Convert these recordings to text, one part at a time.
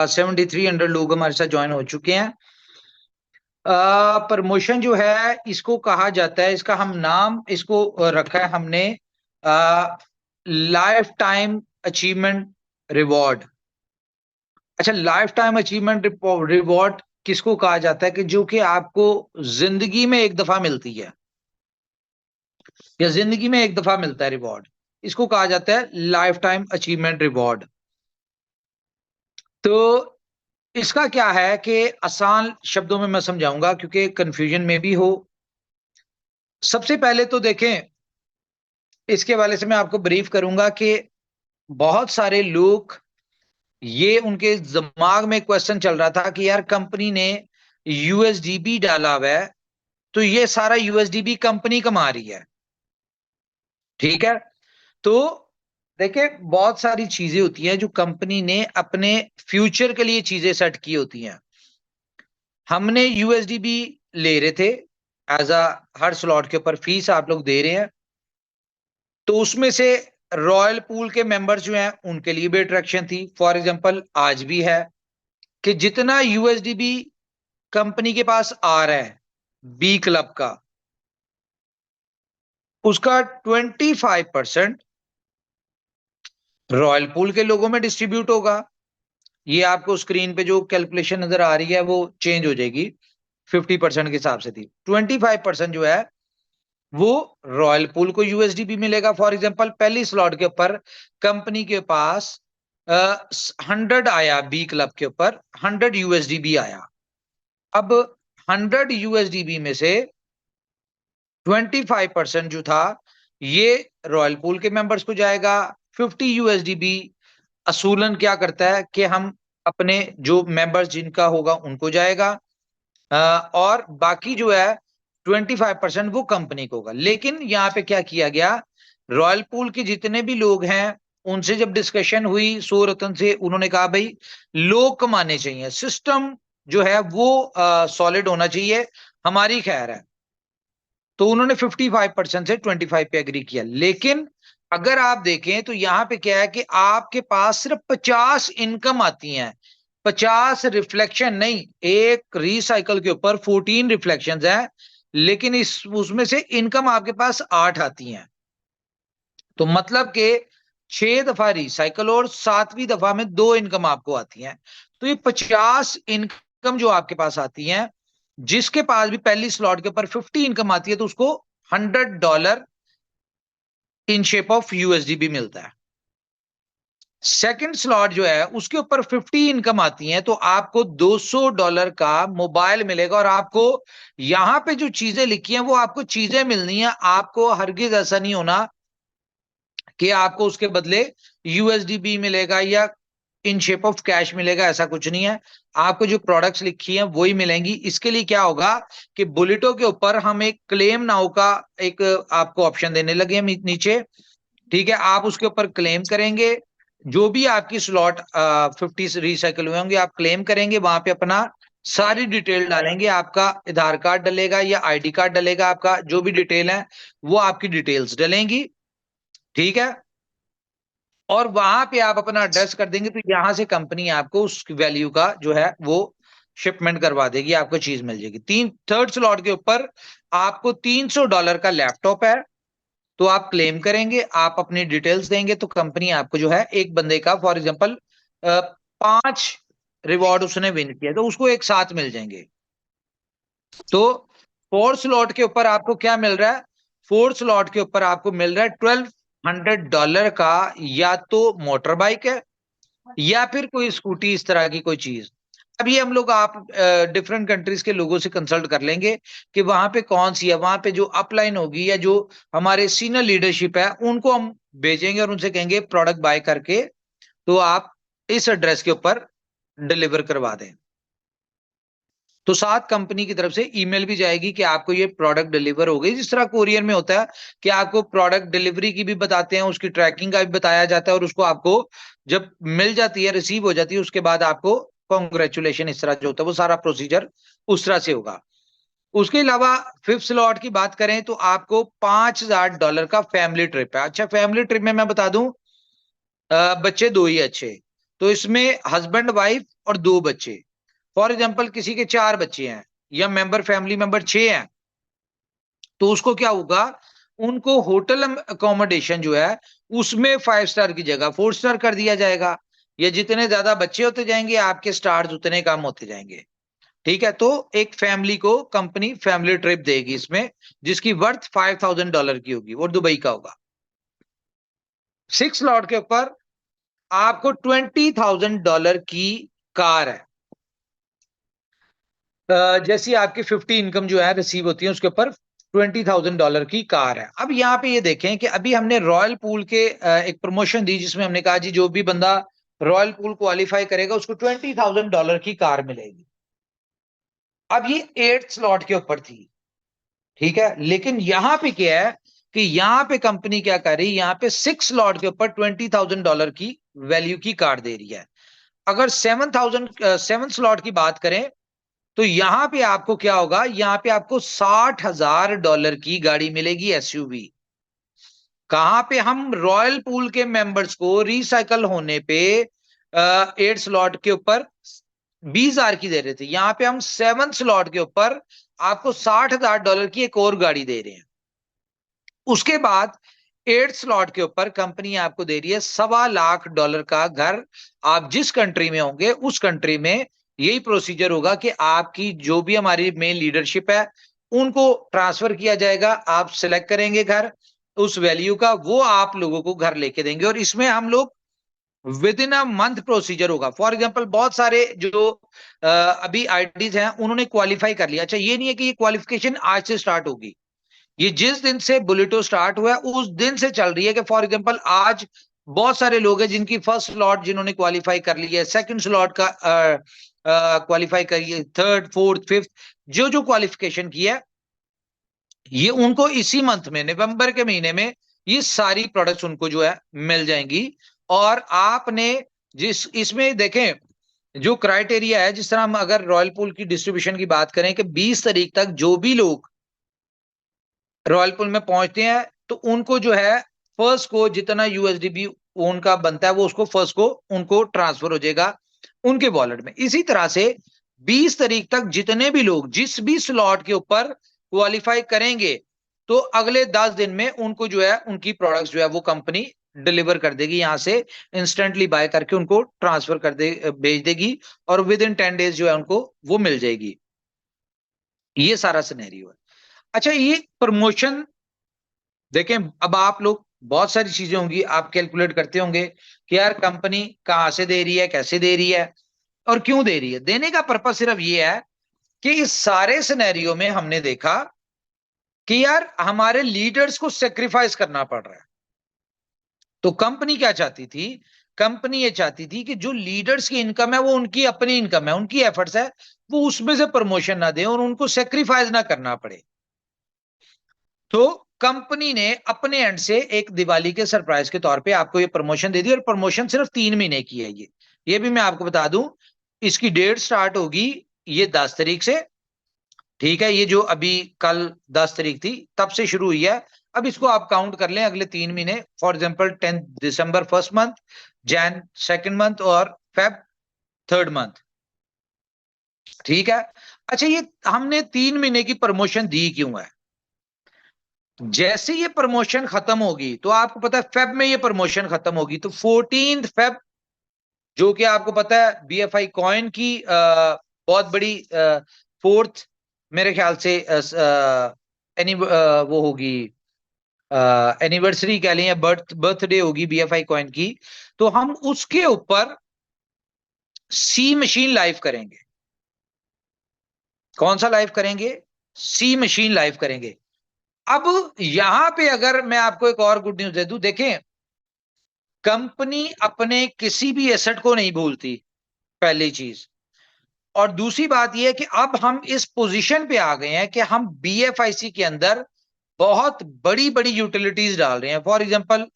7300 लोग हमारे साथ ज्वाइन हो चुके हैं। प्रमोशन जो है इसको कहा जाता है, इसका हम नाम इसको रखा है हमने लाइफ टाइम अचीवमेंट रिवॉर्ड। अच्छा, लाइफ टाइम अचीवमेंट रिवॉर्ड किसको कहा जाता है कि जो कि आपको जिंदगी में एक दफा मिलती है, या जिंदगी में एक दफा मिलता है रिवॉर्ड, इसको कहा जाता है लाइफ टाइम अचीवमेंट रिवॉर्ड। तो इसका क्या है कि आसान शब्दों में मैं समझाऊंगा क्योंकि कंफ्यूजन में भी हो। सबसे पहले तो देखें, इसके वाले से मैं आपको ब्रीफ करूंगा कि बहुत सारे लोग, ये उनके दिमाग में क्वेश्चन चल रहा था कि यार कंपनी ने यूएसडीबी डाला हुआ है, तो ये सारा यूएसडीबी कंपनी कमा रही है। ठीक है, तो देखिए बहुत सारी चीजें होती हैं जो कंपनी ने अपने फ्यूचर के लिए चीजें सेट की होती हैं। हमने यूएसडीबी ले रहे थे एज अ, हर स्लॉट के ऊपर फीस आप लोग दे रहे हैं, तो उसमें से रॉयल पूल के मेंबर्स जो हैं उनके लिए भी अट्रैक्शन थी। फॉर एग्जांपल आज भी है कि जितना यूएसडीबी कंपनी के पास आ रहा है बी क्लब का, उसका 25% रॉयल पूल के लोगों में डिस्ट्रीब्यूट होगा। ये आपको स्क्रीन पे जो कैलकुलेशन नजर आ रही है वो चेंज हो जाएगी, 50% के हिसाब से थी। 25% जो है वो रॉयल पूल को यूएसडीपी मिलेगा। फॉर एग्जांपल पहली स्लॉट के ऊपर कंपनी के पास 100 आया, बी क्लब के ऊपर 100 यूएसडीबी आया। अब 100 यूएसडीबी में से 25% जो था ये रॉयल पूल के मेंबर्स को जाएगा। 50 यूएसडीबी असूलन क्या करता है कि हम अपने जो मेंबर्स जिनका होगा उनको जाएगा, और बाकी जो है 25% वो कंपनी को होगा। लेकिन यहाँ पे क्या किया गया, रॉयल पूल के जितने भी लोग हैं उनसे जब डिस्कशन हुई सो रतन से, उन्होंने कहा भाई लोग कमाने चाहिए, सिस्टम जो है वो सॉलिड होना चाहिए, हमारी खैर है। तो उन्होंने 55% से 25 पे एग्री किया। लेकिन अगर आप देखें तो यहां पे क्या है कि आपके पास सिर्फ 50 इनकम आती हैं, 50 रिफ्लेक्शन नहीं। एक रिसाइकल के ऊपर 14 रिफ्लेक्शंस हैं, लेकिन इस उसमें से इनकम आपके पास 8 आती हैं। तो मतलब के 6 दफा रिसाइकल और 7वीं दफा में 2 इनकम आपको आती हैं। तो ये 50 इनकम जो आपके पास आती हैं, जिसके पास भी पहली स्लॉट के ऊपर 50 इनकम आती है तो उसको $100 इन शेप ऑफ यूएसडीबी मिलता है। सेकंड स्लॉट जो है उसके ऊपर 50 इनकम आती है तो आपको $200 का मोबाइल मिलेगा। और आपको यहां पे जो चीजें लिखी हैं वो आपको चीजें मिलनी है, आपको हरगिज ऐसा नहीं होना कि आपको उसके बदले यूएसडीबी मिलेगा या इन शेप ऑफ कैश मिलेगा, ऐसा कुछ नहीं है। आपको जो प्रोडक्ट्स लिखी हैं वही मिलेंगी। इसके लिए क्या होगा कि बुलेटो के ऊपर हम एक क्लेम नाउ का एक आपको ऑप्शन देने लगे हम नीचे। ठीक है, आप उसके ऊपर क्लेम करेंगे, जो भी आपकी स्लॉट 50 रिसाइकल हुए होंगे आप क्लेम करेंगे, वहां पे अपना सारी डिटेल डालेंगे, आपका आधार कार्ड डलेगा या आईडी कार्ड डलेगा, आपका जो भी डिटेल है वो आपकी डिटेल्स डलेंगी। ठीक है, और वहां पे आप अपना एड्रेस कर देंगे तो यहां से कंपनी आपको उस वैल्यू का जो है वो शिपमेंट करवा देगी, आपको चीज मिल जाएगी। थर्ड स्लॉट के ऊपर आपको $300 का लैपटॉप है, तो आप क्लेम करेंगे, आप अपनी डिटेल्स देंगे तो कंपनी आपको जो है एक बंदे का फॉर एग्जांपल 5 रिवॉर्ड उसने विन किया तो उसको एक साथ मिल जाएंगे। तो फोर्थ स्लॉट के ऊपर आपको क्या मिल रहा है, फोर्थ स्लॉट के ऊपर आपको मिल रहा है $1200 का, या तो मोटर बाइक है या फिर कोई स्कूटी, इस तरह की कोई चीज। अब ये हम लोग आप डिफरेंट कंट्रीज के लोगों से कंसल्ट कर लेंगे कि वहां पे कौन सी है, वहां पे जो अपलाइन होगी या जो हमारे सीनियर लीडरशिप है उनको हम भेजेंगे और उनसे कहेंगे प्रोडक्ट बाय करके तो आप इस एड्रेस के ऊपर डिलीवर करवा दें। तो साथ कंपनी की तरफ से ईमेल भी जाएगी कि आपको ये प्रोडक्ट डिलीवर हो गई। जिस तरह कोरियर में होता है कि आपको प्रोडक्ट डिलीवरी की भी बताते हैं, उसकी ट्रैकिंग का भी बताया जाता है, और उसको आपको जब मिल जाती है, रिसीव हो जाती है, उसके बाद आपको कॉन्ग्रेचुलेशन, इस तरह जो होता है वो सारा प्रोसीजर उस तरह से होगा। उसके अलावा फिफ्थ स्लॉट की बात करें तो आपको $5000 का फैमिली ट्रिप है। अच्छा, फैमिली ट्रिप में मैं बता दूं, बच्चे 2 ही अच्छे, तो इसमें हस्बैंड वाइफ और 2 बच्चे, फॉर एग्जाम्पल किसी के 4 बच्चे हैं या फैमिली मेंबर 6 हैं, तो उसको क्या होगा, उनको होटल अकोमोडेशन जो है उसमें 5 स्टार की जगह 4 स्टार कर दिया जाएगा। या जितने ज्यादा बच्चे होते जाएंगे आपके स्टार्स उतने कम होते जाएंगे। ठीक है, तो एक फैमिली को कंपनी फैमिली ट्रिप देगी इसमें, जिसकी वर्थ $5,000 की होगी और दुबई का होगा। 6 स्लॉट के ऊपर आपको $20,000 की कार है। जैसी आपकी 50 इनकम जो है रिसीव होती है उसके ऊपर $20,000 की कार है। अब यहाँ पे ये देखें कि अभी हमने रॉयल पूल के एक प्रमोशन दी जिसमें हमने कहा जी जो भी बंदा रॉयल पूल क्वालिफाई करेगा उसको $20,000 की कार मिलेगी। अब ये 8 स्लॉट के ऊपर थी, ठीक है, लेकिन यहां पे क्या है कि यहां पे कंपनी क्या कर रही है, यहां पे 6 स्लॉट के ऊपर $20,000 की वैल्यू की कार दे रही है। अगर 7 स्लॉट की बात करें तो यहां पे आपको क्या होगा, यहां पे आपको $60,000 की गाड़ी मिलेगी एसयूवी। कहां पे हम रॉयल पूल के मेंबर्स को रिसाइकल होने पे 8 स्लॉट के ऊपर 20,000 की दे रहे थे, यहां पे हम 7 स्लॉट के ऊपर आपको $60,000 की एक और गाड़ी दे रहे हैं। उसके बाद 8 स्लॉट के ऊपर कंपनी आपको दे रही है $1.25 लाख का घर। आप जिस कंट्री में होंगे उस कंट्री में यही प्रोसीजर होगा कि आपकी जो भी हमारी मेन लीडरशिप है उनको ट्रांसफर किया जाएगा। आप सिलेक्ट करेंगे घर उस वैल्यू का, वो आप लोगों को घर लेके देंगे और इसमें हम लोग with in a month procedure होगा। फॉर एग्जांपल बहुत सारे जो अभी आईडीज हैं उन्होंने क्वालिफाई कर लिया। अच्छा, ये नहीं है कि ये क्वालिफिकेशन आज से स्टार्ट होगी, ये जिस दिन से बुलेटो स्टार्ट हुआ है उस दिन से चल रही है। कि फॉर एग्जांपल आज बहुत सारे लोग हैं जिनकी फर्स्ट स्लॉट जिन्होंने क्वालिफाई कर लिया है, सेकंड स्लॉट का क्वालिफाई करिए, थर्ड फोर्थ फिफ्थ, जो जो क्वालिफिकेशन किया है ये उनको इसी मंथ में नवंबर के महीने में ये सारी प्रोडक्ट्स उनको जो है मिल जाएंगी। और आपने जिस इसमें देखें जो क्राइटेरिया है, जिस तरह हम अगर रॉयल पूल की डिस्ट्रीब्यूशन की बात करें कि 20 तारीख तक जो भी लोग रॉयल पूल में पहुंचते हैं तो उनको जो है फर्स्ट को जितना यूएसडीबी उनका बनता है वो उसको फर्स्ट को उनको ट्रांसफर हो जाएगा उनके वॉलेट में। इसी तरह से 20 तारीख तक जितने भी लोग जिस भी स्लॉट के ऊपर क्वालिफाई करेंगे तो अगले 10 दिन में उनको जो है उनकी प्रोडक्ट्स जो है वो कंपनी डिलीवर कर देगी, यहां से इंस्टेंटली बाय करके उनको ट्रांसफर कर दे भेज देगी और विद इन 10 डेज जो है उनको वो मिल जाएगी। ये सारा सिनेरियो है। अच्छा, ये प्रमोशन देखें, अब आप लोग बहुत सारी चीजें होंगी आप कैलकुलेट करते होंगे कि यार कंपनी कहां से दे रही है, कैसे दे रही है और क्यों दे रही है। देने का पर्पस सिर्फ ये है कि इस सारे सिनेरियो में हमने देखा कि यार हमारे लीडर्स को सेक्रीफाइस करना पड़ रहा है। तो कंपनी क्या चाहती थी, कंपनी ये चाहती थी कि जो लीडर्स की इनकम है वो उनकी अपनी इनकम है, उनकी एफर्ट्स है, वो उसमें से प्रमोशन ना दे और उनको सेक्रीफाइस ना करना पड़े। तो कंपनी ने अपने एंड से एक दिवाली के सरप्राइज के तौर पे आपको ये प्रमोशन दे दी और प्रमोशन सिर्फ 3 महीने की है। ये भी मैं आपको बता दूं, इसकी डेट स्टार्ट होगी ये 10 तारीख से, ठीक है, ये जो अभी कल 10 तारीख थी तब से शुरू हुई है। अब इसको आप काउंट कर लें अगले 3 महीने, for example 10 December first month, Jain second month और फेब थर्ड मंथ, ठीक है। अच्छा, ये हमने 3 महीने की प्रमोशन दी क्यों है? जैसे ये प्रमोशन खत्म होगी तो आपको पता है फेब में ये प्रमोशन खत्म होगी, तो 14 फेब जो कि आपको पता है बीएफआई कॉइन की बहुत बड़ी फोर्थ मेरे ख्याल से वो होगी एनिवर्सरी कह लें या बर्थडे होगी बीएफआई कॉइन की, तो हम उसके ऊपर सी मशीन लाइव करेंगे। कौन सा लाइव करेंगे? सी मशीन लाइव करेंगे। अब यहां पे अगर मैं आपको एक और गुड न्यूज दे दूं, देखें कंपनी अपने किसी भी एसेट को नहीं भूलती, पहली चीज। और दूसरी बात यह है कि अब हम इस पोजीशन पे आ गए हैं कि हम बीएफआईसी के अंदर बहुत बड़ी बड़ी यूटिलिटीज डाल रहे हैं। फॉर एग्जांपल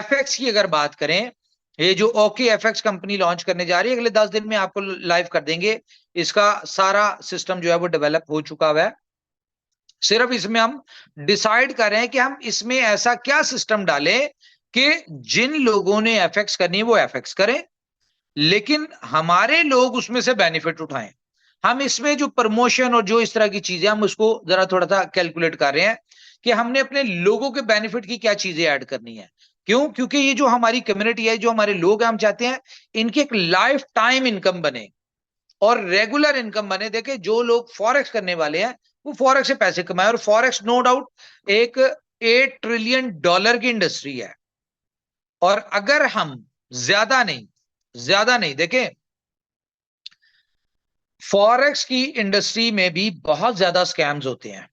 एफएक्स की अगर बात करें, ये जो ओके एफएक्स कंपनी लॉन्च करने जा रही है अगले 10 दिन में, आपको लाइव कर देंगे। इसका सारा सिस्टम जो है वो डेवलप हो चुका हुआ है। सिर्फ इसमें हम डिसाइड कर रहे हैं कि हम इसमें ऐसा क्या सिस्टम डालें कि जिन लोगों ने एफएक्स करनी है वो एफएक्स करें लेकिन हमारे लोग उसमें से बेनिफिट उठाएं। हम इसमें जो प्रमोशन और जो इस तरह की चीजें, हम उसको जरा थोड़ा सा कैलकुलेट कर रहे हैं कि हमने अपने लोगों के बेनिफिट की क्या चीजें ऐड करनी है। क्यों? क्योंकि ये जो हमारी कम्युनिटी है, जो हमारे लोग हैं, हम चाहते हैं इनकी एक लाइफ टाइम इनकम बने और रेगुलर इनकम बने। देखे, जो लोग फॉरेक्स करने वाले हैं वो फॉरेक्स से पैसे कमाए, और फॉरेक्स नो डाउट एक $8 ट्रिलियन की इंडस्ट्री है। और अगर हम ज्यादा नहीं देखें, फॉरेक्स की इंडस्ट्री में भी बहुत ज्यादा स्कैम्स होते हैं,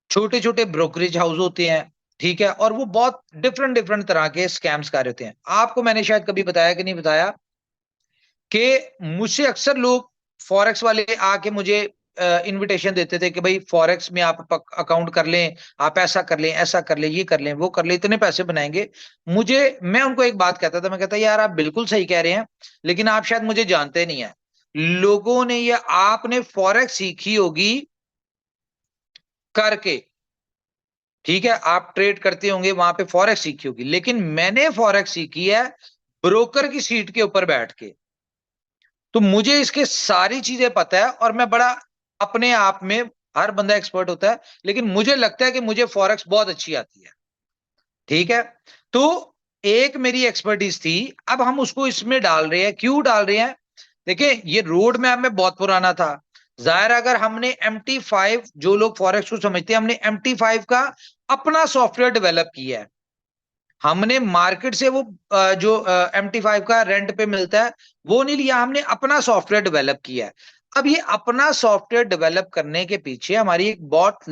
छोटे छोटे ब्रोकरेज हाउस होते हैं, ठीक है, और वो बहुत डिफरेंट डिफरेंट तरह के स्कैम्स कर रहे होते हैं। आपको मैंने शायद कभी बताया कि नहीं बताया कि मुझसे अक्सर लोग फॉरेक्स वाले आके मुझे इनविटेशन देते थे कि भाई फॉरेक्स में आप अकाउंट कर लें, आप ऐसा कर लें, ऐसा कर लें, ये कर लें, वो कर लें, इतने पैसे बनाएंगे। मैं उनको एक बात कहता था, मैं कहता यार आप बिल्कुल सही कह रहे हैं, लेकिन आप शायद मुझे जानते नहीं है। लोगों ने, या आपने फॉरेक्स सीखी होगी करके, ठीक है, आप ट्रेड करते होंगे, वहां पे फॉरेक्स सीखी होगी, लेकिन मैंने फॉरेक्स सीखी है ब्रोकर की सीट के ऊपर बैठ के। तो मुझे इसके सारी चीजें पता है, और मैं बड़ा अपने आप में, हर बंदा एक्सपर्ट होता है, लेकिन मुझे लगता है कि मुझे फॉरेक्स बहुत अच्छी आती है, ठीक है। तो एक मेरी एक्सपर्टीज थी, अब हम उसको इसमें डाल रहे हैं। क्यों डाल रहे हैं? देखिए, ये रोड मैप में बहुत पुराना था। जाहिर है, अगर हमने MT5, जो लोग फॉरेक्स को समझते हैं, हमने MT5 का अपना सॉफ्टवेयर डेवलप किया है। हमने मार्केट से वो जो MT5 का रेंट पे मिलता है वो नहीं लिया, हमने अपना सॉफ्टवेयर डेवलप किया है। अब ये अपना सॉफ्टवेयर डेवलप करने के पीछे हमारी एक बहुत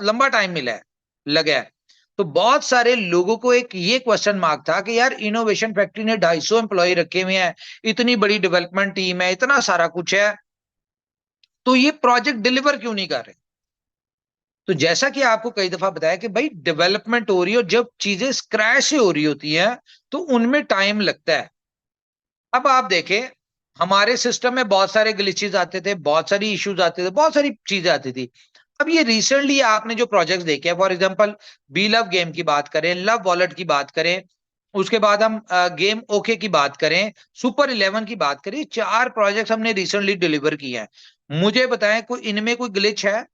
लंबा टाइम मिला है, लगा है। तो बहुत सारे लोगों को एक ये क्वेश्चन मार्क था कि यार इनोवेशन फैक्ट्री ने 250 एम्प्लॉय रखे हुए हैं, इतनी बड़ी डेवलपमेंट टीम है, इतना सारा कुछ है, तो ये प्रोजेक्ट डिलीवर क्यों नहीं कर रहे? तो जैसा कि आपको कई दफा बताया कि भाई डेवलपमेंट हो रही है, और जब चीजें स्क्रैच से हो रही होती हैं तो उनमें टाइम लगता है। अब आप देखें, हमारे सिस्टम में बहुत सारे ग्लिचेस आते थे, बहुत सारी इश्यूज आते थे, बहुत सारी चीजें आती थी। अब ये रिसेंटली आपने जो प्रोजेक्ट्स देखे हैं, for example B love game की बात करें, लव वॉलेट की बात करें, उसके बाद हम गेम ओके की बात करें, सुपर 11 की बात करें, 4 प्रोजेक्ट्स हमने रिसेंटली डिलीवर किए हैं। मुझे बताएं, कोई इनमें कोई ग्लिच है?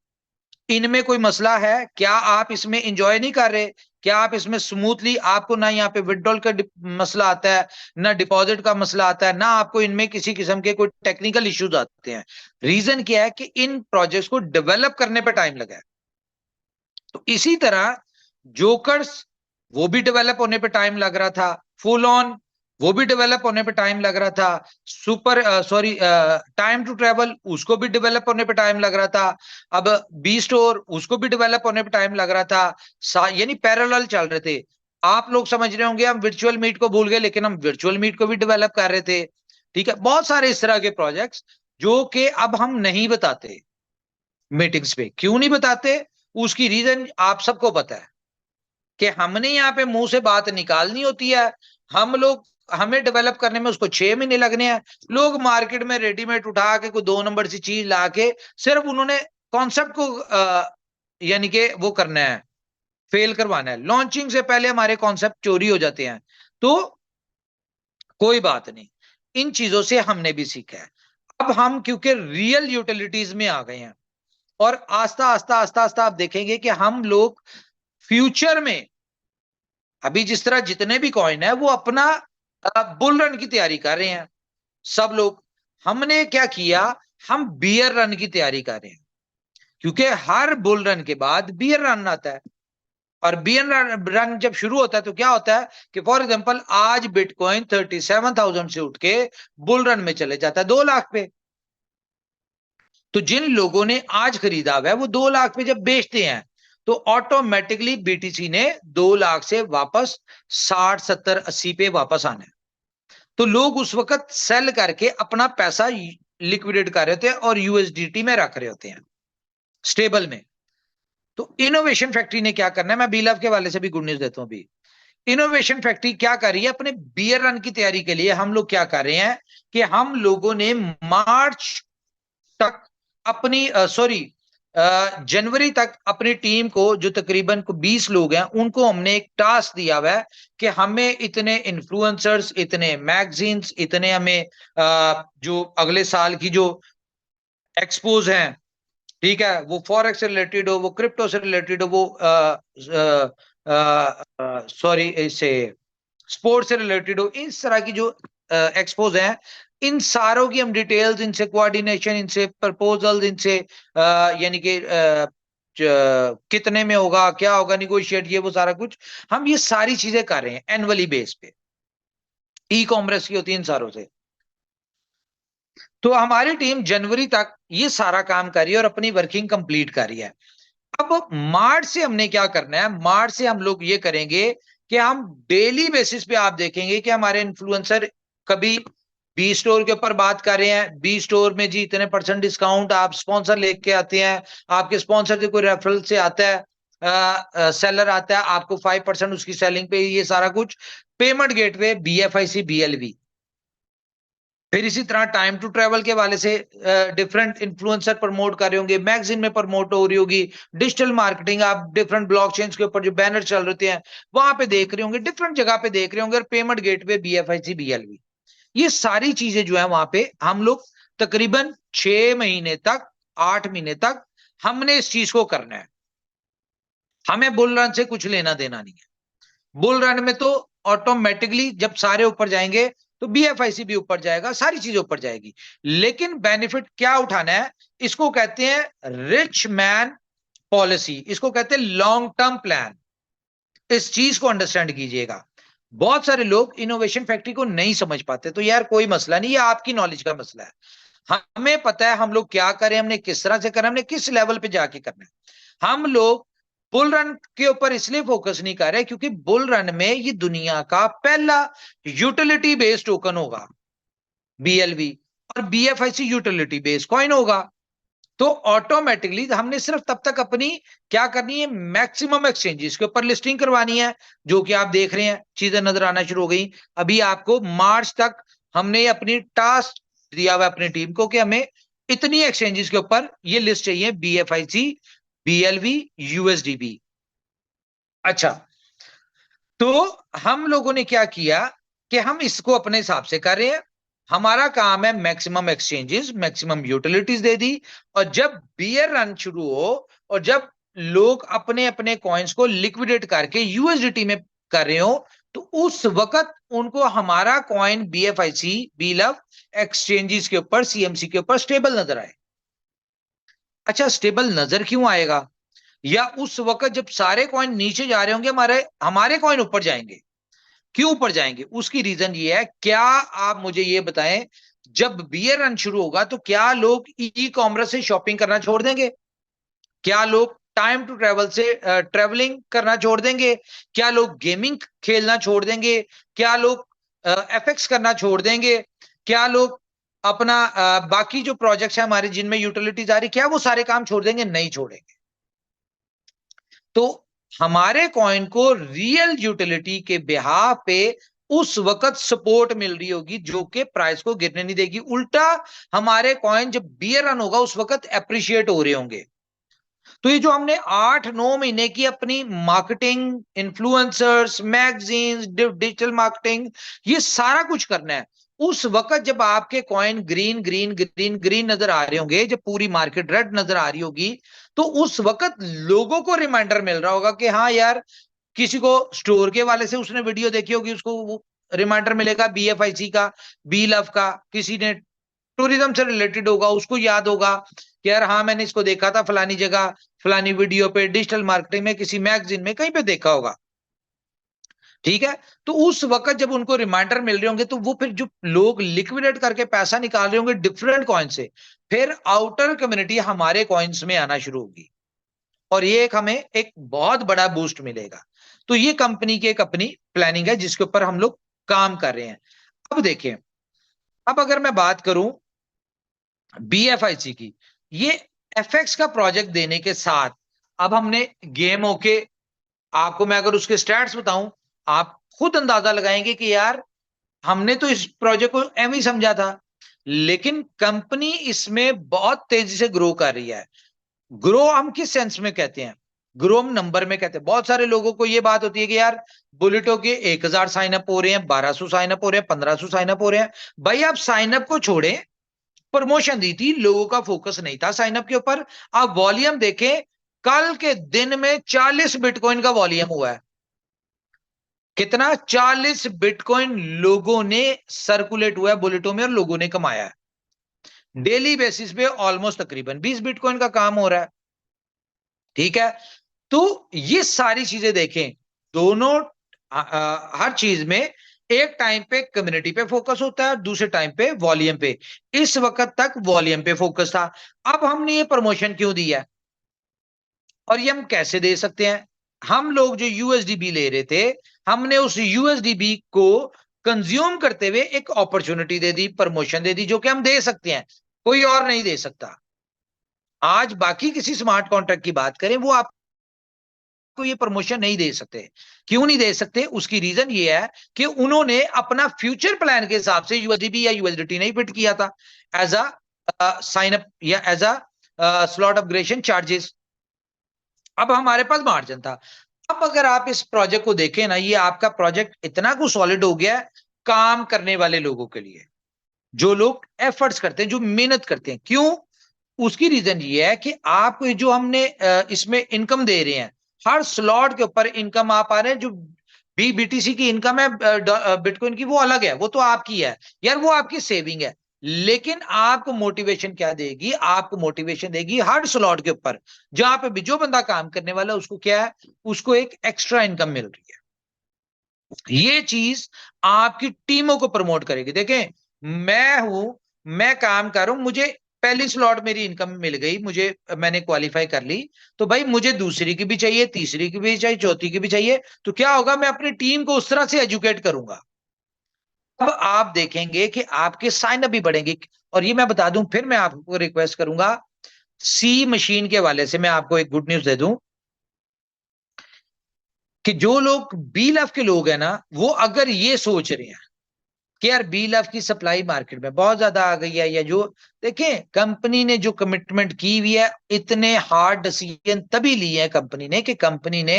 इनमें कोई मसला है क्या? आप इसमें एंजॉय नहीं कर रहे? क्या आप इसमें स्मूथली, आपको ना यहाँ पे विड्रॉल का मसला आता है, ना डिपॉजिट का मसला आता है, ना आपको इनमें किसी किस्म के कोई टेक्निकल इश्यूज आते हैं? रीजन क्या है? कि इन प्रोजेक्ट्स को डेवलप करने पे टाइम लगा है। तो इसी तरह जोकर्स, वो भी डेवलप होने पे टाइम लग रहा था। फुल ऑन, वो भी डेवलप होने पे टाइम लग रहा था। Super sorry time to travel, उसको भी डेवलप होने पे टाइम लग रहा था। अब बी स्टोर, उसको भी डेवलप होने पे टाइम लग रहा था। यानी पैरेलल चल रहे थे। आप लोग समझ रहे होंगे हम वर्चुअल मीट को भूल गए, लेकिन हम वर्चुअल मीट को भी डेवलप कर रहे थे, ठीक है। बहुत सारे इस तरह के प्रोजेक्ट्स जो कि अब हम नहीं बताते मीटिंग्स पे। क्यों नहीं बताते? उसकी रीजन आप सबको पता है कि हमने यहाँ पे मुंह से बात निकालनी होती है। हम लोग, हमें डेवलप करने में उसको 6 महीने लगने हैं। लोग मार्केट में रेडीमेड उठा के कोई 2 नंबर की चीज ला के, सिर्फ उन्होंने कॉन्सेप्ट को यानी कि वो करना है, फेल करवाना है। लॉन्चिंग से पहले हमारे कॉन्सेप्ट चोरी हो जाते हैं। तो कोई बात नहीं, इन चीजों से हमने भी सीखा है। अब हम क्योंकि रियल यूटिलिटीज में आ गए हैं, और आस्ता आस्ता आस्ता आस्ता आप देखेंगे कि हम लोग फ्यूचर में, अभी जिस तरह जितने भी कॉइन है वो अपना बुल रन की तैयारी कर रहे हैं सब लोग। हमने क्या किया? हम बियर रन की तैयारी कर रहे हैं, क्योंकि हर बुल रन के बाद बियर रन आता है। और बियर रन जब शुरू होता है तो क्या होता है कि फॉर एग्जांपल आज बिटकॉइन 37,000 से उठ के बुल रन में चले जाता है 2 लाख पे। तो जिन लोगों ने आज खरीदा हुआ है वो 2 लाख पे जब बेचते हैं, तो ऑटोमेटिकली बीटीसी ने 2 लाख से वापस 60 70 80 पे वापस आना है। तो लोग उस वक्त सेल करके अपना पैसा लिक्विडेट कर रहे होते हैं और यूएसडीटी में रख रहे होते हैं, स्टेबल में। तो इनोवेशन फैक्ट्री ने क्या करना है, मैं बीलव के वाले से भी गुड न्यूज देता हूं अभी। इनोवेशन फैक्ट्री क्या कर रही है? अपने बियर रन की तैयारी के लिए हम लोग क्या कर रहे हैं कि हम लोगों ने मार्च तक अपनी, सॉरी, जनवरी तक अपनी टीम को, जो तकरीबन 20 लोग हैं, उनको हमने एक टास्क दिया हुआ है कि हमें इतने इन्फ्लुएंसर्स, इतने मैगजीन्स, इतने हमें जो अगले साल की जो एक्सपोज हैं, ठीक है, वो फॉरेक्स से रिलेटेड हो, वो क्रिप्टो से रिलेटेड हो, वो सॉरी इससे स्पोर्ट्स से रिलेटेड हो, इस तरह की जो एक्सपोज हैं, इन सारों की हम डिटेल्स, इनसे कोऑर्डिनेशन, इनसे प्रपोजल, इनसे यानी कि कितने में होगा, क्या होगा, निगोशिएट, ये वो सारा कुछ हम ये सारी चीजें कर रहे हैं एनुअली बेस पे। ई कॉमर्स की होती है इन सारों से। तो हमारी टीम जनवरी तक ये सारा काम कर रही है और अपनी वर्किंग कंप्लीट कर रही है। अब मार्च से हमने क्या करना है, मार्च से हम लोग ये करेंगे कि हम डेली बेसिस पे आप देखेंगे कि हमारे इन्फ्लुएंसर कभी बी स्टोर के ऊपर बात कर रहे हैं, बी स्टोर में जी इतने % डिस्काउंट, आप स्पॉन्सर लेके आते हैं, आपके स्पॉन्सर से कोई रेफरल से आता है, सेलर आता है, आपको 5% उसकी सेलिंग पे, ये सारा कुछ पेमेंट गेटवे, BFIC, BLV। फिर इसी तरह टाइम टू ट्रेवल के वाले से डिफरेंट इन्फ्लुएंसर प्रमोट कर रहे होंगे, मैगजीन में प्रमोट हो रही होगी, डिजिटल मार्केटिंग, आप डिफरेंट ब्लॉकचेन्स के ऊपर जो बैनर चल रहे हैं वहां पे देख रहे होंगे, डिफरेंट जगह पे देख रहे होंगे, और पेमेंट गेटवे, BFIC, BLV, ये सारी चीजें जो है वहां पे हम लोग तकरीबन 6 महीने तक, 8 महीने तक हमने इस चीज को करना है। हमें बुल रन से कुछ लेना देना नहीं है। बुल रन में तो ऑटोमेटिकली जब सारे ऊपर जाएंगे तो BFIC भी ऊपर जाएगा, सारी चीजें ऊपर जाएगी। लेकिन बेनिफिट क्या उठाना है, इसको कहते हैं रिच मैन पॉलिसी, इसको कहते हैं लॉन्ग टर्म प्लान। इस चीज को अंडरस्टैंड कीजिएगा। बहुत सारे लोग इनोवेशन फैक्ट्री को नहीं समझ पाते, तो यार कोई मसला नहीं, ये आपकी नॉलेज का मसला है। हमें पता है हम लोग क्या करें, हमने किस तरह से करना है, हमने किस लेवल पे जाके करना है। हम लोग बुल रन के ऊपर इसलिए फोकस नहीं कर रहे क्योंकि बुल रन में ये दुनिया का पहला यूटिलिटी बेस्ड टोकन होगा, BLV, और BFIC यूटिलिटी बेस्ड कॉइन होगा। तो ऑटोमेटिकली हमने सिर्फ तब तक अपनी क्या करनी है, मैक्सिमम एक्सचेंजेस के ऊपर लिस्टिंग करवानी है, जो कि आप देख रहे हैं चीजें नजर आना शुरू हो गई। अभी आपको मार्च तक हमने अपनी टास्क दिया हुआ अपनी टीम को कि हमें इतनी एक्सचेंजेस के ऊपर ये लिस्ट चाहिए, BFIC, BLV, USDB। अच्छा, तो हम लोगों ने क्या किया कि हम इसको अपने हिसाब से कर रहे हैं। हमारा काम है मैक्सिमम एक्सचेंजेस, मैक्सिमम यूटिलिटीज दे दी, और जब बियर रन शुरू हो और जब लोग अपने अपने कॉइन्स को लिक्विडेट करके USDT में कर रहे हो, तो उस वक्त उनको हमारा कॉइन BFIC, BLV एक्सचेंजेस के ऊपर, CMC के ऊपर स्टेबल नजर आए। अच्छा, स्टेबल नजर क्यों आएगा? या उस वक्त जब सारे कॉइन नीचे जा रहे होंगे, हमारे हमारे कॉइन ऊपर जाएंगे। क्यों ऊपर जाएंगे? उसकी रीजन ये है, क्या आप मुझे ये बताएं, जब बियर रन शुरू होगा तो क्या लोग ई कॉमर्स से शॉपिंग करना छोड़ देंगे? क्या लोग टाइम टू ट्रेवल से ट्रेवलिंग करना छोड़ देंगे? क्या लोग गेमिंग खेलना छोड़ देंगे? क्या लोग FX करना छोड़ देंगे? क्या लोग अपना बाकी जो प्रोजेक्ट्स है हमारे जिनमें यूटिलिटीज आ रही, क्या वो सारे काम छोड़ देंगे? नहीं छोड़ेंगे। तो हमारे कॉइन को रियल यूटिलिटी के बिहाफ पे उस वक्त सपोर्ट मिल रही होगी, जो कि प्राइस को गिरने नहीं देगी। उल्टा हमारे कॉइन जब बियर रन होगा उस वक्त एप्रिशिएट हो रहे होंगे। तो ये जो हमने 8-9 महीने की अपनी marketing, influencers, magazines, digital marketing, ये सारा कुछ करना है, उस वक्त जब आपके coin green green green green नजर आ रहे होंगे, जब पूरी मार्केट रेड नजर आ रही होगी, तो उस वक्त लोगों को रिमाइंडर मिल रहा होगा कि हाँ यार, किसी को स्टोर के वाले से उसने वीडियो देखी होगी, उसको वो रिमाइंडर मिलेगा BFIC का, BLV का। किसी ने टूरिज्म से रिलेटेड होगा, उसको याद होगा कि यार हाँ, मैंने इसको देखा था फलानी जगह, फलानी वीडियो पे, डिजिटल मार्केटिंग में, किसी मैगजीन में, कहीं पे देखा होगा। ठीक है, तो उस वक्त जब उनको रिमाइंडर मिल रहे होंगे, तो वो फिर जो लोग लिक्विडेट करके पैसा निकाल रहे होंगे डिफरेंट कॉइन से, फिर आउटर कम्युनिटी हमारे कॉइन्स में आना शुरू होगी, और ये एक हमें एक बहुत बड़ा बूस्ट मिलेगा। तो ये कंपनी की एक अपनी प्लानिंग है जिसके ऊपर हम लोग काम कर रहे हैं। अब देखें, अब अगर मैं बात करूं BFIC की, ये FX का प्रोजेक्ट देने के साथ अब हमने गेम होके, आपको मैं अगर उसके स्टैट्स बताऊं, आप खुद अंदाजा लगाएंगे कि यार हमने तो इस प्रोजेक्ट को एम ही समझा था, लेकिन कंपनी इसमें बहुत तेजी से ग्रो कर रही है। ग्रो हम किस सेंस में कहते हैं? ग्रो हम नंबर में कहते हैं। बहुत सारे लोगों को ये बात होती है कि यार बुलेटो के 1000 साइन अप हो रहे हैं, 1200 साइन अप हो रहे हैं, 1500 साइन अप हो रहे हैं। भाई आप साइन अप को छोड़े, प्रमोशन दी थी, लोगों का फोकस नहीं था साइन अप के ऊपर। आप वॉल्यूम देखें, कल के दिन में 40 बिटकॉइन का वॉल्यूम हुआ है। कितना? 40 बिटकॉइन लोगों ने सर्कुलेट हुआ है बुलेटो में और लोगों ने कमाया है। डेली बेसिस पे ऑलमोस्ट तकरीबन 20 बिटकॉइन का काम हो रहा है। ठीक है, तो ये सारी चीजें देखें, दोनों हर चीज में एक टाइम पे कम्युनिटी पे फोकस होता है, दूसरे टाइम पे वॉल्यूम पे। इस वक्त तक वॉल्यूम पे फोकस था। अब हमने ये प्रमोशन क्यों दिया है और ये हम कैसे दे सकते हैं? हम लोग जो यूएसडीबी ले रहे थे, हमने उस यूएसडीबी को कंज्यूम करते हुए एक अपॉर्चुनिटी दे दी, प्रमोशन दे दी, जो कि हम दे सकते हैं, कोई और नहीं दे सकता। आज बाकी किसी स्मार्ट कॉन्ट्रैक्ट की बात करें, वो आप को ये प्रमोशन नहीं दे सकते। क्यों नहीं दे सकते? उसकी रीजन ये है कि उन्होंने अपना फ्यूचर प्लान के हिसाब से यूएसडीबी या यूएसडीटी नहीं फिट किया था एज अ साइन अप या as a slot upgradation charges. अब हमारे पास मार्जिन था। अब अगर आप इस प्रोजेक्ट को देखें ना, ये आपका प्रोजेक्ट इतना कुछ सॉलिड हो गया है काम करने वाले लोगों के लिए, जो लोग एफर्ट्स करते हैं, जो मेहनत करते हैं। क्यों? उसकी रीजन ये है कि आपको जो हमने इसमें इनकम दे रहे हैं, हर स्लॉट के ऊपर इनकम आप आ रहे हैं। जो बीटीसी की इनकम है बिटकॉइन की, वो अलग है, वो तो आपकी है यार, वो आपकी सेविंग है। लेकिन आपको मोटिवेशन क्या देगी? आपको मोटिवेशन देगी हर स्लॉट के ऊपर जहां पे भी जो बंदा काम करने वाला है, उसको क्या है? उसको एक एक्स्ट्रा इनकम मिल रही है। ये चीज आपकी टीमों को प्रमोट करेगी। देखें, मैं काम कर रहा हूं, मुझे पहली स्लॉट मेरी इनकम मिल गई, मुझे मैंने क्वालिफाई कर ली, तो भाई मुझे दूसरी की भी चाहिए, तीसरी की भी चाहिए, चौथी की भी चाहिए। तो क्या होगा? मैं अपनी टीम को उस तरह से एजुकेट करूंगा। अब आप देखेंगे कि आपके साइन अप भी बढ़ेंगे। और ये मैं बता दूं, फिर मैं आपको रिक्वेस्ट करूंगा, सी मशीन के हवाले से मैं आपको एक गुड न्यूज दे दूं कि जो लोग बी लव के लोग हैं ना, वो अगर ये सोच रहे हैं कि यार बी लव की सप्लाई मार्केट में बहुत ज्यादा आ गई है, या जो देखें कंपनी ने जो कमिटमेंट की हुई है, इतने हार्ड डिसीजन तभी लिए हैं कंपनी ने कि कंपनी ने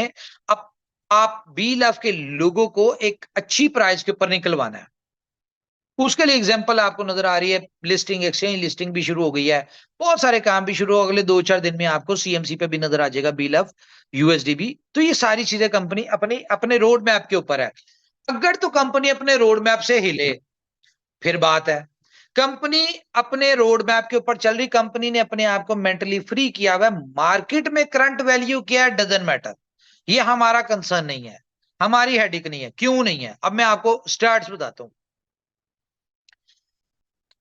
अब आप बी लव के लोगों को एक अच्छी प्राइस के ऊपर निकलवाना है। उसके लिए एग्जांपल आपको नजर आ रही है, लिस्टिंग, एक्सचेंज लिस्टिंग भी शुरू हो गई है, बहुत सारे काम भी शुरू हो, अगले 2-4 दिन में आपको सीएमसी पे भी नजर आ जाएगा बी लव यूएसडीबी। तो ये सारी चीजें कंपनी अपने अपने रोड मैप के ऊपर है। अगर तो कंपनी अपने रोड मैप से हिले, फिर बात है। कंपनी अपने रोड मैप के ऊपर चल रही, कंपनी ने अपने आप को मेंटली फ्री किया हुआ है, मार्केट में करंट वैल्यू क्या है डजंट मैटर, ये हमारा कंसर्न नहीं है, हमारी हेडिक नहीं है। क्यों नहीं है? अब मैं आपको स्टार्ट बताता हूं।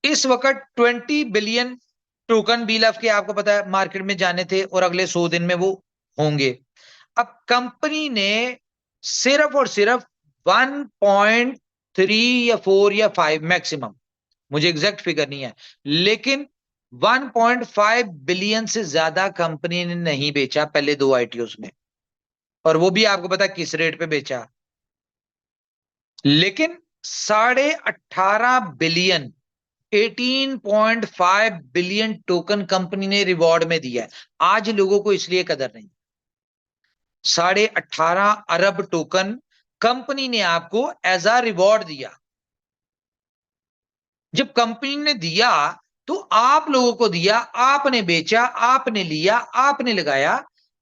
इस वक्त 20 बिलियन टोकन बीएलएफ के आपको पता है मार्केट में जाने थे, और अगले 100 दिन में वो होंगे। अब कंपनी ने सिर्फ और सिर्फ 1.3 या 4 या 5 मैक्सिमम, मुझे एग्जैक्ट फिगर नहीं है, लेकिन 1.5 बिलियन से ज्यादा कंपनी ने नहीं बेचा पहले 2 आईटीओस में। और वो भी आपको पता है किस रेट पे बेचा? लेकिन 18.5 बिलियन, 18.5 बिलियन टोकन कंपनी ने रिवॉर्ड में दिया है। आज लोगों को इसलिए कदर नहीं। 18.5 अरब टोकन कंपनी ने आपको एज अ रिवॉर्ड दिया। जब कंपनी ने दिया तो आप लोगों को दिया, आपने बेचा, आपने लिया, आपने लगाया।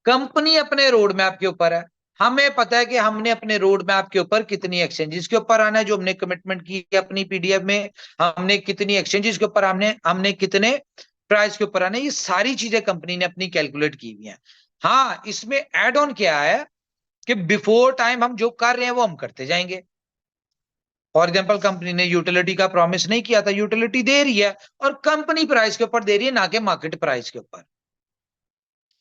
कंपनी अपने रोड मैप के ऊपर है। हमें पता है कि हमने अपने रोड मैप के ऊपर कितनी एक्सचेंजेस के ऊपर आना है, जो हमने कमिटमेंट की है अपनी पीडीएफ में। हमने कितनी एक्सचेंजेस के ऊपर हमने हमने कितने प्राइस के ऊपर आना है, ये सारी चीजें कंपनी ने अपनी कैलकुलेट की हुई है। हाँ, इसमें एड ऑन क्या है कि बिफोर टाइम हम जो कर रहे हैं वो हम करते जाएंगे। फॉर एग्जाम्पल, कंपनी ने यूटिलिटी का प्रॉमिस नहीं किया था, यूटिलिटी दे रही है, और कंपनी प्राइस के ऊपर दे रही है, ना कि मार्केट प्राइस के ऊपर।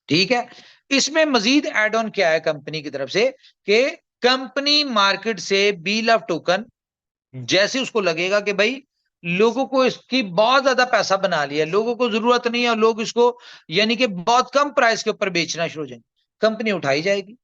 ठीक है, इसमें मजीद एड ऑन क्या है कंपनी की तरफ से कि कंपनी मार्केट से बी लव टोकन, जैसे उसको लगेगा कि भाई लोगों को इसकी बहुत ज्यादा पैसा बना लिया, लोगों को जरूरत नहीं है, लोग इसको यानी कि बहुत कम प्राइस के ऊपर बेचना शुरू हो जाएंगे, कंपनी उठाई जाएगी।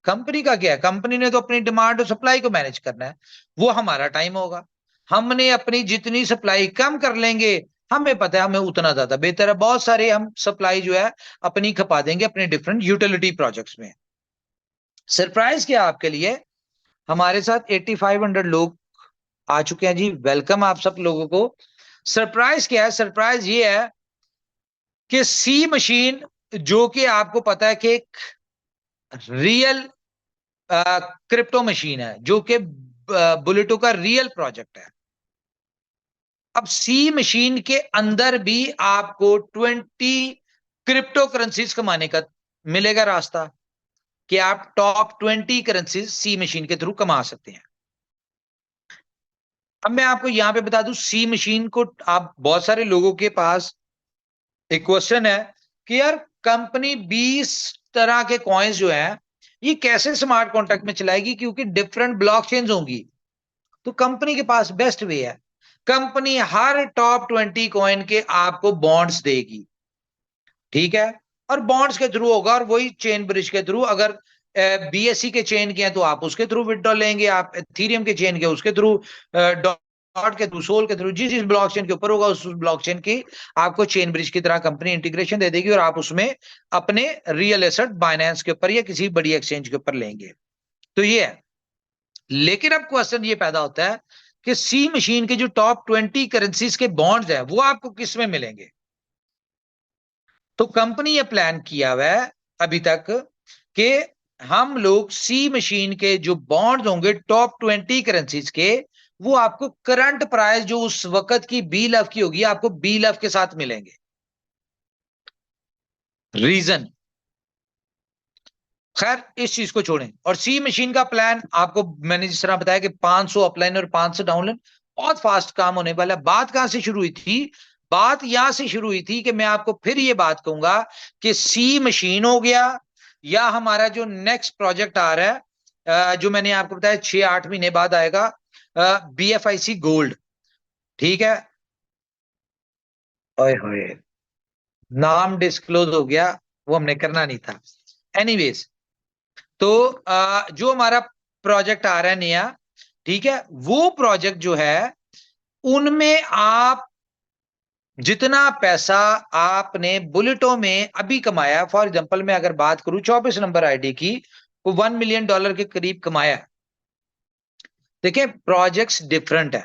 कंपनी का क्या है? कंपनी ने तो अपनी डिमांड और सप्लाई को मैनेज करना है। वो हमारा टाइम होगा, हमने अपनी जितनी सप्लाई कम कर लेंगे, हमें पता है हमें उतना ज्यादा बेहतर है, बहुत सारे हम सप्लाई जो है अपनी खपा देंगे अपने डिफरेंट यूटिलिटी प्रोजेक्ट्स में। सरप्राइज क्या आपके लिए, हमारे साथ 8500 लोग आ चुके हैं जी, वेलकम आप सब लोगों को। सरप्राइज क्या है, सरप्राइज ये है कि सी मशीन, जो कि आपको पता है कि एक रियल क्रिप्टो मशीन है, जो कि बुलेटो का रियल प्रोजेक्ट है। अब सी मशीन के अंदर भी आपको 20 क्रिप्टो करेंसीज कमाने का मिलेगा रास्ता, कि आप टॉप 20 करेंसीज सी मशीन के थ्रू कमा सकते हैं। अब मैं आपको यहां पे बता दूं, सी मशीन को आप, बहुत सारे लोगों के पास एक क्वेश्चन है कि यार कंपनी 20 तरह के कॉइन्स जो है ये कैसे स्मार्ट कॉन्ट्रैक्ट में चलाएगी, क्योंकि डिफरेंट ब्लॉकचेन्स होंगी। तो कंपनी के पास बेस्ट वे है, कंपनी हर टॉप 20 कॉइन के आपको बॉन्ड्स देगी, ठीक है। और बॉन्ड्स के थ्रू होगा, और वही चेन ब्रिज के थ्रू, अगर बीएससी के चेन के हैं तो आप उसके थ्रू विड्रॉल लेंगे, आप एथेरियम के चेन के उसके थ्रू, डॉट के थ्रू, सोल के थ्रू, जिस जिस ब्लॉकचेन के ऊपर होगा उस ब्लॉकचेन की आपको चेन ब्रिज की तरह कंपनी इंटीग्रेशन दे देगी, और आप उसमें अपने रियल एसेट बाइनेंस के ऊपर या किसी बड़ी एक्सचेंज के ऊपर लेंगे। तो ये है। लेकिन अब क्वेश्चन ये पैदा होता है कि सी मशीन के जो टॉप 20 करेंसीज के बॉन्ड्स है वो आपको किस में मिलेंगे। तो कंपनी ये प्लान किया हुआ है अभी तक कि हम लोग सी मशीन के जो बॉन्ड्स होंगे टॉप 20 करेंसीज के, वो आपको करंट प्राइस जो उस वक्त की बी लव की होगी, आपको बी लव के साथ मिलेंगे। रीजन, खैर इस चीज को छोड़ें, और सी मशीन का प्लान आपको मैंने जिस तरह बताया कि 500 अपलाइन और 500 डाउनलाइन, बहुत फास्ट काम होने वाला है। बात कहां से शुरू हुई थी, बात यहां से शुरू हुई थी कि मैं आपको फिर ये बात कहूंगा कि सी मशीन हो गया, या हमारा जो नेक्स्ट प्रोजेक्ट आ रहा है, जो मैंने आपको बताया 6-8 महीने बाद आएगा, BFIC गोल्ड, ठीक है। ओए होए, नाम डिस्क्लोज हो गया, वो हमने करना नहीं था। एनीवेज, तो जो हमारा प्रोजेक्ट आ रहा है नया, ठीक है, वो प्रोजेक्ट जो है उनमें आप जितना पैसा आपने बुलेटो में अभी कमाया, फॉर एग्जांपल मैं अगर बात करूं 24 नंबर आईडी की, वो $1 मिलियन के करीब कमाया। देखिए प्रोजेक्ट्स डिफरेंट है,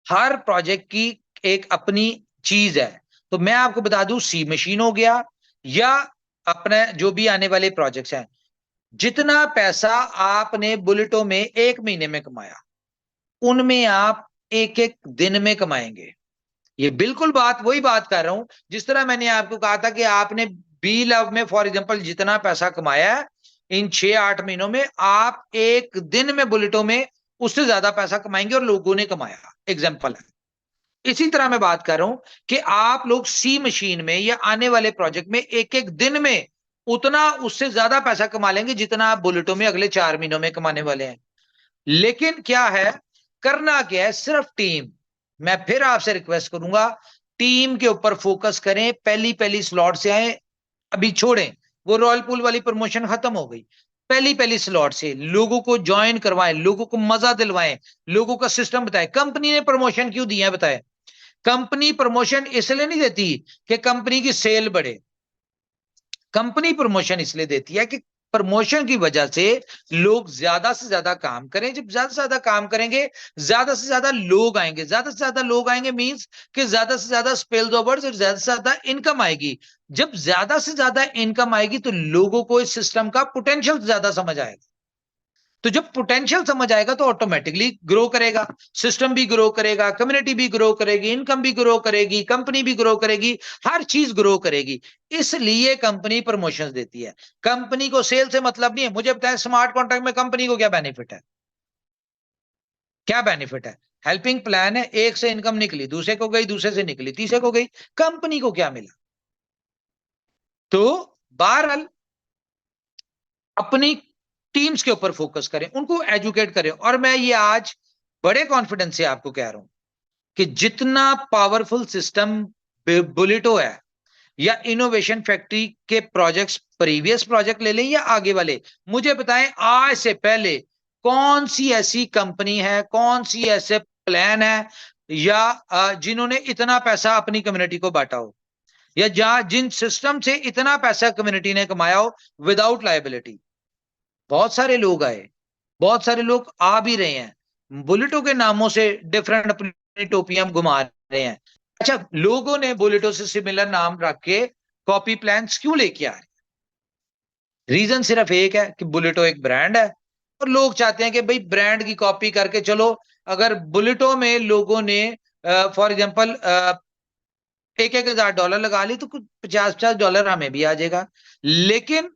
हर प्रोजेक्ट की एक अपनी चीज है। तो मैं आपको बता दूं, सी मशीन हो गया या अपने जो भी आने वाले प्रोजेक्ट्स हैं, जितना पैसा आपने बुलेटो में एक महीने में कमाया, उनमें आप एक एक दिन में कमाएंगे। ये बिल्कुल बात वही बात कर रहा हूं जिस तरह मैंने आपको कहा था कि आपने बी लव में फॉर एग्जांपल जितना पैसा कमाया है इन 6-8 महीनों में, आप एक दिन में बुलेटो में उससे ज्यादा पैसा कमाएंगे, और लोगों ने कमाया, एग्जांपल है। इसी तरह मैं बात कर रहा हूं कि आप लोग सी मशीन में या आने वाले प्रोजेक्ट में एक एक दिन में उतना उससे ज्यादा पैसा कमा लेंगे जितना आप बुलेटो में अगले 4 महीनों में कमाने वाले हैं। लेकिन क्या है, करना क्या है, सिर्फ टीम। मैं फिर आपसे रिक्वेस्ट करूंगा, टीम के ऊपर फोकस करें, पहली पहली स्लॉट से आए, अभी छोड़ें, वो रॉयल पूल वाली प्रमोशन खत्म हो गई। पहली पहली स्लॉट से लोगों को ज्वाइन करवाएं, लोगों को मजा दिलवाएं, लोगों का सिस्टम बताएं। कंपनी ने प्रमोशन क्यों दिया है बताएं, कंपनी प्रमोशन इसलिए नहीं देती कि कंपनी की सेल बढ़े, कंपनी प्रमोशन इसलिए देती है कि प्रमोशन की वजह से लोग ज्यादा से ज्यादा काम करें। जब ज्यादा से ज्यादा काम करेंगे, ज्यादा से ज्यादा लोग आएंगे, ज्यादा से ज्यादा लोग आएंगे मींस कि ज्यादा से ज्यादा स्पेल्स ओवर्स और ज्यादा से ज्यादा इनकम आएगी। जब ज्यादा से ज्यादा इनकम आएगी तो लोगों को इस सिस्टम का पोटेंशियल ज्यादा समझ आएगा। तो जब पोटेंशियल समझ आएगा तो ऑटोमेटिकली ग्रो करेगा, सिस्टम भी ग्रो करेगा, कम्युनिटी भी ग्रो करेगी, इनकम भी ग्रो करेगी, कंपनी भी ग्रो करेगी, हर चीज ग्रो करेगी। इसलिए कंपनी प्रमोशंस देती है। कंपनी को सेल से मतलब नहीं है। मुझे बताएं स्मार्ट कॉन्ट्रैक्ट में कंपनी को क्या बेनिफिट है, क्या बेनिफिट है। हेल्पिंग प्लान है, एक से इनकम निकली, दूसरे को गई, दूसरे से निकली, तीसरे को गई, कंपनी को क्या मिला। तो बहरहाल अपनी टीम्स के ऊपर फोकस करें, उनको एजुकेट करें। और मैं ये आज बड़े कॉन्फिडेंस से आपको कह रहा हूं कि जितना पावरफुल सिस्टम बुलेटो है या इनोवेशन फैक्ट्री के प्रोजेक्ट्स, प्रीवियस प्रोजेक्ट ले लें या आगे वाले, मुझे बताएं आज से पहले कौन सी ऐसी कंपनी है, कौन सी ऐसे प्लान है, या जिन्होंने इतना पैसा अपनी कम्युनिटी को बांटा हो, या जहां जिन सिस्टम से इतना पैसा कम्युनिटी ने कमाया हो विदाउट लाइबिलिटी। बहुत सारे लोग आए, बहुत सारे लोग आ भी रहे हैं, बुलेटों के नामों से डिफरेंट अपनी टोपियां घुमा रहे हैं। अच्छा, लोगों ने बुलेटों से सिमिलर नाम रख के कॉपी प्लान्स क्यों लेके आ रहे हैं? रीजन सिर्फ एक है कि बुलेटो एक ब्रांड है और लोग चाहते हैं कि भाई ब्रांड की कॉपी करके चलो। अगर बुलेटो में लोगों ने फॉर एग्जांपल $1,000 लगा ली तो कुछ $50 हमें भी आ जाएगा। लेकिन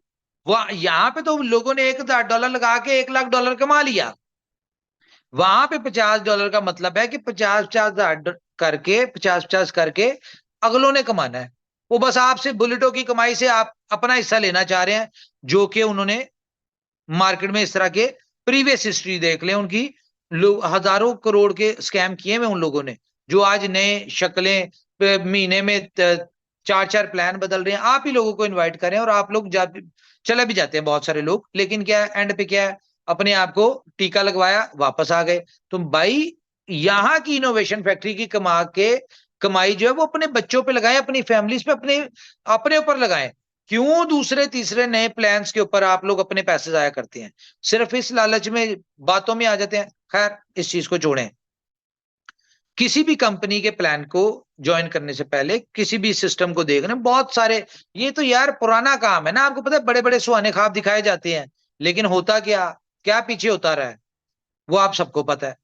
वह यहां पे तो लोगों ने $1,000 लगा के $1,00,000 कमा लिया। वहां पे $50 का मतलब है कि 50-50 करके 50-50 करके अगलों ने कमाना है। वो बस आपसे बुलेटों की कमाई से आप अपना हिस्सा लेना चाह रहे हैं, जो कि उन्होंने मार्केट में इस तरह के प्रीवियस हिस्ट्री देख लें उनकी, लोग हजारों करोड़ के स्कैम किए हुए उन लोगों ने, जो आज नए शक्लें महीने में 4-4 प्लान बदल रहे हैं। आप ही लोगों को इनवाइट करें और आप लोग चले भी जाते हैं बहुत सारे लोग, लेकिन क्या है एंड पे क्या है, अपने आप को टीका लगवाया वापस आ गए। तो भाई यहाँ की इनोवेशन फैक्ट्री की कमाई जो है वो अपने बच्चों पे लगाएं, अपनी फैमिलीज पे, अपने अपने ऊपर लगाएं। क्यों दूसरे तीसरे नए प्लान्स के ऊपर आप लोग अपने पैसे जाया करते हैं? सिर्फ इस लालच में बातों में आ जाते हैं। खैर, इस चीज को छोड़ें। किसी भी कंपनी के प्लान को ज्वाइन करने से पहले किसी भी सिस्टम को देखना बहुत सारे, ये तो यार पुराना काम है ना, आपको पता है बड़े बड़े सुहाने ख्वाब दिखाए जाते हैं, लेकिन होता क्या क्या पीछे होता रहा है वो आप सबको पता है।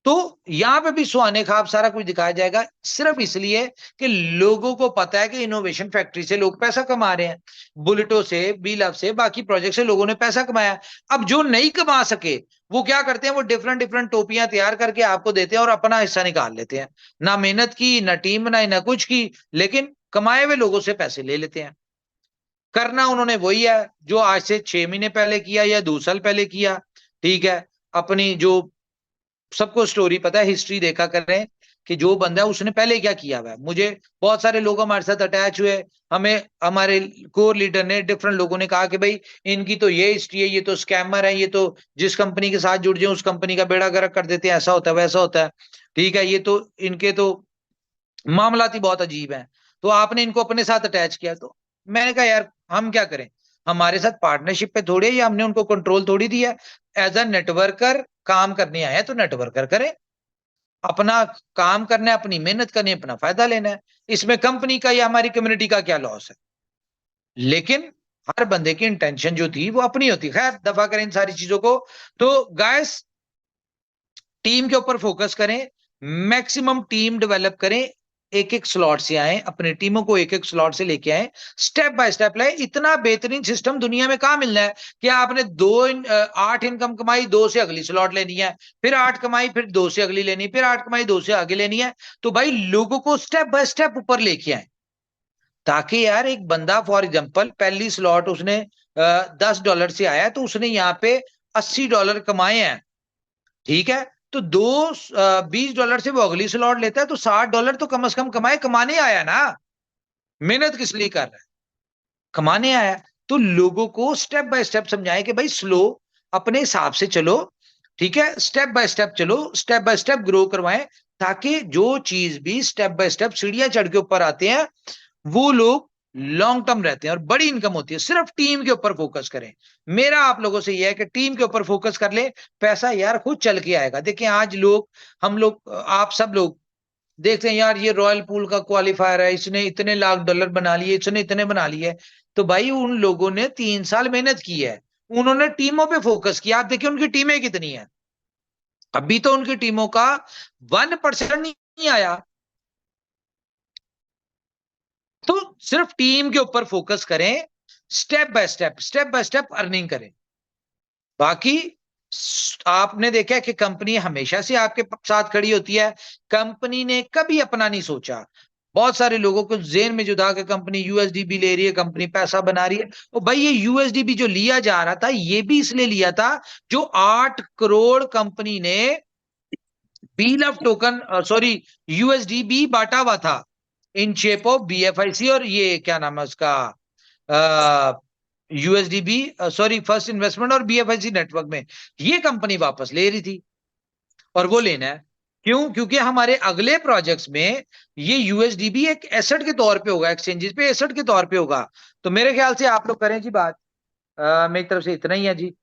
तो यहां पे भी सुहाने ख्वाब सारा कुछ दिखाया जाएगा, सिर्फ इसलिए कि लोगों को पता है कि इनोवेशन फैक्ट्री से लोग पैसा कमा रहे हैं, बुलेटो से, बी लव से, बाकी प्रोजेक्ट से लोगों ने पैसा कमाया। अब जो नहीं कमा सके वो क्या करते हैं, वो डिफरेंट डिफरेंट टोपियां तैयार करके आपको देते हैं और अपना हिस्सा निकाल लेते हैं। ना मेहनत की, ना टीम बनाई, ना कुछ की, लेकिन कमाए हुए लोगों से पैसे ले लेते हैं। करना उन्होंने वही है जो आज से 6 महीने पहले किया या 2 साल पहले किया। ठीक है, अपनी जो सबको स्टोरी पता है, हिस्ट्री देखा कर रहे हैं कि जो बंदा है उसने पहले क्या किया हुआ है। मुझे बहुत सारे लोग हमारे साथ अटैच हुए, हमें हमारे कोर लीडर ने, डिफरेंट लोगों ने कहा कि भाई इनकी तो ये हिस्ट्री है, ये तो स्कैमर है, ये तो जिस कंपनी के साथ जुड़ जाए उस कंपनी का बेड़ा गर्क कर देते हैं, ऐसा होता है वैसा होता है। ठीक है, ये तो इनके तो मामलात ही बहुत अजीब हैं, तो आपने इनको अपने साथ अटैच किया। तो मैंने कहा यार हम क्या करें, हमारे साथ पार्टनरशिप पे थोड़ी है, या हमने उनको कंट्रोल थोड़ी दिया। एज अ नेटवर्कर काम करने आए हैं तो नेटवर्कर करें, अपना काम करना है, अपनी मेहनत करनी है, अपना फायदा लेना है। इसमें कंपनी का या हमारी कम्युनिटी का क्या लॉस है? लेकिन हर बंदे की इंटेंशन जो थी वो अपनी होती। खैर, दफा करें इन सारी चीजों को। तो गाइस, टीम के ऊपर फोकस करें, मैक्सिमम टीम डेवलप करें, एक एक स्लॉट से आए, अपनी टीमों को एक एक स्लॉट से लेके आए, स्टेप बाय स्टेप लाए। इतना बेहतरीन सिस्टम दुनिया में कहां मिलना है कि आपने 8 इनकम कमाई, 2 से अगली स्लॉट लेनी है, फिर 8 कमाई, फिर 2 से अगली लेनी, फिर 8 कमाई, 2 से आगे लेनी है। तो भाई लोगों को स्टेप बाय स्टेप ऊपर लेके आए, ताकि यार एक बंदा फॉर एग्जाम्पल पहली स्लॉट उसने $10 से आया, तो उसने यहाँ पे $80 कमाए हैं। ठीक है, तो $20 से वो अगली स्लॉट लेता है, तो $60 तो कम से कम कमाए, कमाने आया ना, मेहनत किस लिए कर रहा है, कमाने आया। तो लोगों को स्टेप बाय स्टेप समझाएं कि भाई स्लो, अपने हिसाब से चलो। ठीक है, स्टेप बाय स्टेप चलो, स्टेप बाय स्टेप ग्रो करवाएं, ताकि जो चीज भी स्टेप बाय स्टेप सीढ़ियां चढ़ के ऊपर आते हैं वो लोग लॉन्ग टर्म रहते हैं और बड़ी इनकम होती है। सिर्फ टीम के ऊपर फोकस करें। मेरा आप लोगों से यह है कि टीम के ऊपर फोकस कर ले, पैसा यार खुद चल के आएगा। देखिए आज लोग, हम लोग, आप सब लोग देखते हैं यार, ये रॉयल पूल का क्वालिफायर है, इसने इतने $1,00,000 बना लिए, इसने इतने बना लिए। तो भाई उन लोगों ने 3 साल मेहनत की है, उन्होंने टीमों पे फोकस किया। आप देखिए उनकी टीमें कितनी है, अभी तो उनकी टीमों का 1% नहीं आया। तो सिर्फ टीम के ऊपर फोकस करें, स्टेप बाय स्टेप अर्निंग करें। बाकी आपने देखा है कि कंपनी हमेशा से आपके साथ खड़ी होती है, कंपनी ने कभी अपना नहीं सोचा। बहुत सारे लोगों को जेन में जुदा के कंपनी यूएसडीबी ले रही है, कंपनी पैसा बना रही है। और भाई ये यूएसडीबी जो लिया जा रहा था, ये भी इसलिए लिया था जो 8 करोड़ कंपनी ने बील ऑफ टोकन, सॉरी, यूएसडीबी बांटा हुआ था इन शेप ऑफ बीएफआईसी, और ये क्या नाम है उसका, यूएसडीबी, सॉरी, फर्स्ट इन्वेस्टमेंट और बीएफआईसी नेटवर्क में, ये कंपनी वापस ले रही थी और वो लेना है। क्यों? क्योंकि हमारे अगले प्रोजेक्ट्स में ये यूएसडीबी एक एसेट के तौर पे होगा, एक्सचेंजेस पे एसेट के तौर पे होगा। तो मेरे ख्याल से आप लोग करें जी बात। मेरी तरफ से इतना ही है जी।